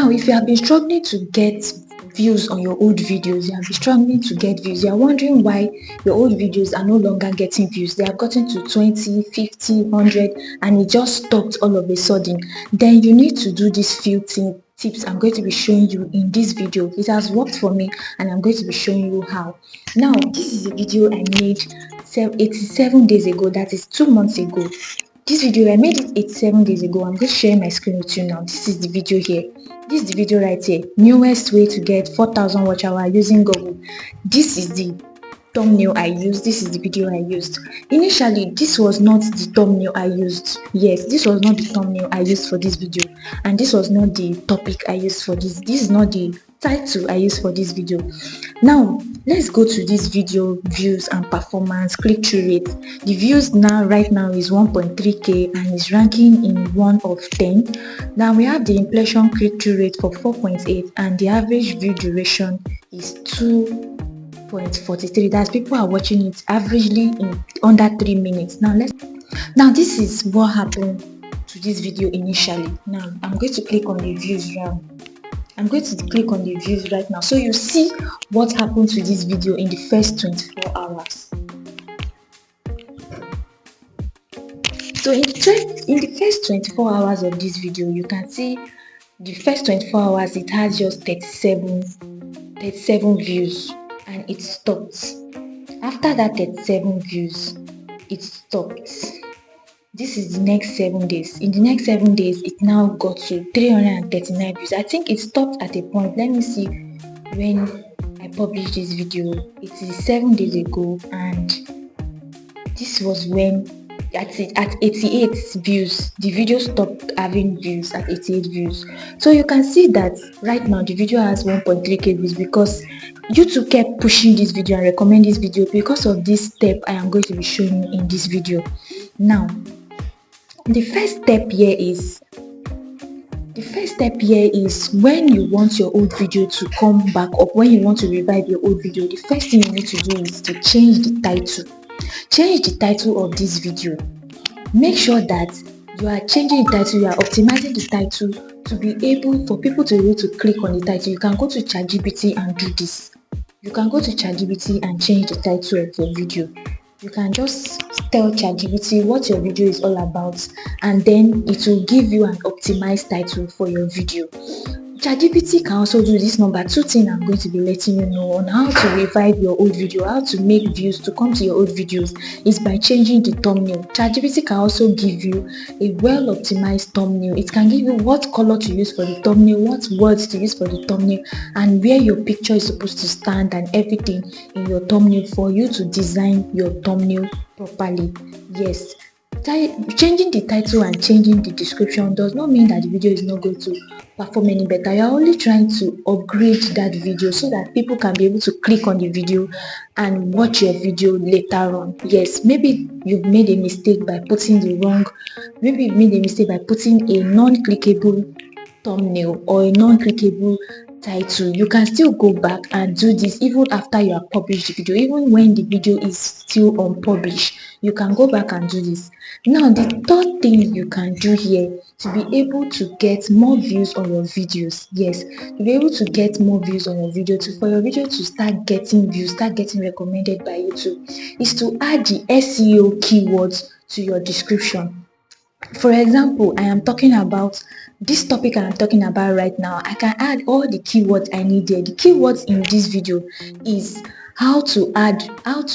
Now, if you have been struggling to get views on your old videos, you have been struggling to get views, you are wondering why your old videos are no longer getting views, they have gotten to 20, 50, 100 and it just stopped all of a sudden, then you need to do these few tips I'm going to be showing you in this video. It has worked for me and I'm going to be showing you how. Now, this is a video I made 87 days ago, that is 2 months ago. This video I made it 87 days ago. I'm just sharing my screen with you now. This is the video here. This is the video right here. Newest way to get 4,000 watch hour using Google. This is the thumbnail I used. This is the video I used. Initially, this was not the thumbnail I used. Yes, this was not the thumbnail I used for this video, and this was not the topic I used for this. This is not the title I used for this video. Now let's go to this video views and performance, click-through rate. The views right now is 1.3k and is ranking in 1 of 10. Now we have the impression click-through rate for 4.8 and the average view duration is 2.43. That's people are watching it averagely in under 3 minutes. Now this is what happened to this video initially. Now I'm going to click on the views now. I'm going to click on the views right now, so you see what happened to this video in the first 24 hours. So in the first 24 hours of this video, you can see the first 24 hours it has just 37 views and it stopped. After that 37 views, it stopped. This is the next 7 days. In the next 7 days, it now got to 339 views. I think it stopped at a point. Let me see when I published this video. It is 7 days ago, and this was when at 88 views, the video stopped having views at 88 views. So you can see that right now the video has 1.3k views because YouTube kept pushing this video and recommend this video because of this step I am going to be showing you in this video. Now, the first step here is when you want your old video to come back up, when you want to revive your old video, the first thing you need to do is to change the title. Change the title of this video. Make sure that you are changing the title, you are optimizing the title to be able for people to be able to click on the title. You can go to ChatGPT and do this. You can go to ChatGPT and change the title of your video. You can just tell ChatGPT what your video is all about, and then it will give you an optimized title for your video. ChatGPT can also do this. Number 2 thing I'm going to be letting you know on how to revive your old video, how to make views to come to your old videos, is by changing the thumbnail. ChatGPT can also give you a well optimized thumbnail. It can give you what color to use for the thumbnail, what words to use for the thumbnail, and where your picture is supposed to stand and everything in your thumbnail for you to design your thumbnail properly. Yes, changing the title and changing the description does not mean that the video is not going to perform any better. You're only trying to upgrade that video so that people can be able to click on the video and watch your video later on. Yes, maybe you've made a mistake by putting a non-clickable thumbnail or a non-clickable title. You can still go back and do this even after you have published the video. Even when the video is still unpublished, you can go back and do this. Now, the third thing you can do here to be able to get more views on your videos, yes, to be able to get more views on your video, for your video to start getting views, start getting recommended by YouTube, is to add the SEO keywords to your description. For example, I am talking about this topic I'm talking about right now. I can add all the keywords I need there. The keywords in this video is how to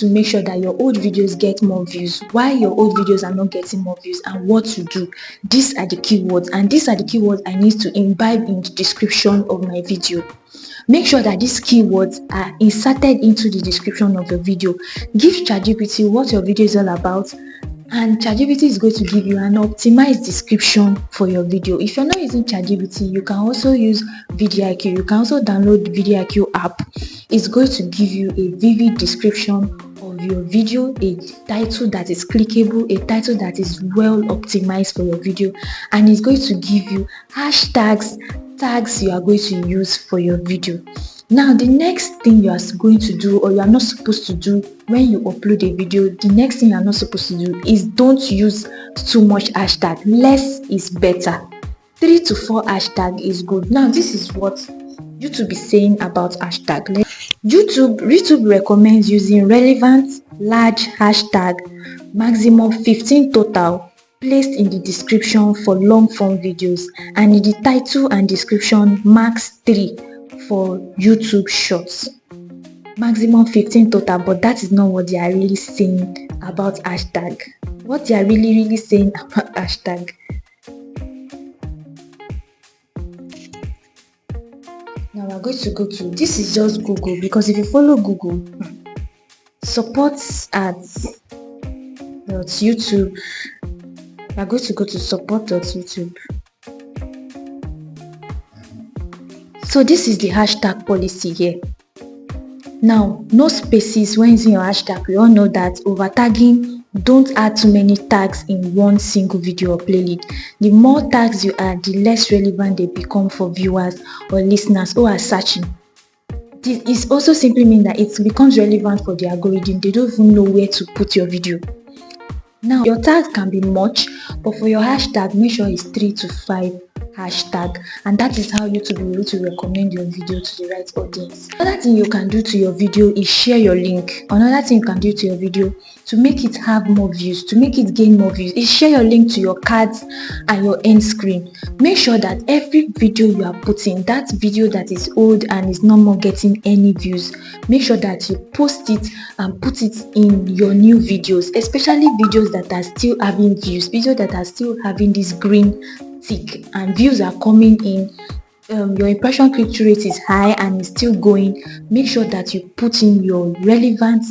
make sure that your old videos get more views, why your old videos are not getting more views, and what to do. These are the keywords, and these are the keywords I need to imbibe in the description of my video. Make sure that these keywords are inserted into the description of your video. Give ChatGPT what your video is all about, and ChatGPT is going to give you an optimized description for your video. If you're not using ChatGPT, you can also use VidIQ. You can also download the VidIQ app. It's going to give you a vivid description of your video, a title that is clickable, a title that is well optimized for your video, and it's going to give you tags you are going to use for your video. Now, the next thing you are going to do, or you are not supposed to do when you upload a video, the next thing you are not supposed to do is don't use too much hashtag. Less is better. 3 to 4 hashtag is good. Now this is what YouTube is saying about hashtag. YouTube recommends using relevant large hashtag, maximum 15 total, placed in the description for long form videos, and in the title and description max 3 for YouTube shorts. Maximum 15 total, but that is not what they are really saying about hashtag. What they are really saying about hashtag. Now we're going to go to, this is just Google, because if you follow Google, supports ads.youtube, we're going to go to support.youtube. So this is the hashtag policy here. Now, no spaces when using your hashtag. We all know that over tagging, don't add too many tags in one single video or playlist. The more tags you add, the less relevant they become for viewers or listeners who are searching. This is also simply mean that it becomes relevant for the algorithm. They don't even know where to put your video. Now, your tags can be much, but for your hashtag, make sure it's 3 to 5 hashtag, and that is how YouTube will be able to recommend your video to the right audience. Another thing you can do to your video is share your link. Another thing you can do to your video to make it have more views, to make it gain more views, is share your link to your cards and your end screen. Make sure that every video you are putting, that video that is old and is no more getting any views, make sure that you post it and put it in your new videos, especially videos that are still having views, videos that are still having this green tick and views are coming in. Your impression click-through rate is high and is still going. Make sure that you put in your relevant,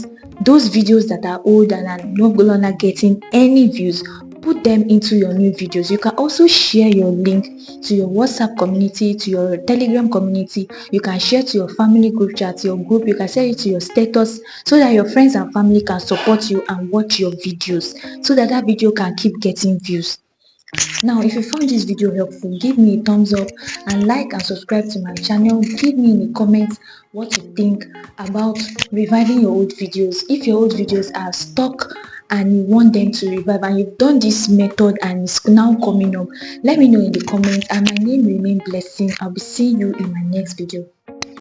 those videos that are old and are no longer getting any views, put them into your new videos. You can also share your link to your WhatsApp community, to your Telegram community. You can share to your family group chat, your group. You can share it to your status so that your friends and family can support you and watch your videos, so that that video can keep getting views. Now, if you found this video helpful, give me a thumbs up and like and subscribe to my channel. Give me in the comments what you think about reviving your old videos. If your old videos are stuck and you want them to revive, and you've done this method and it's now coming up, let me know in the comments. And my name remains Blessing. I'll be seeing you in my next video.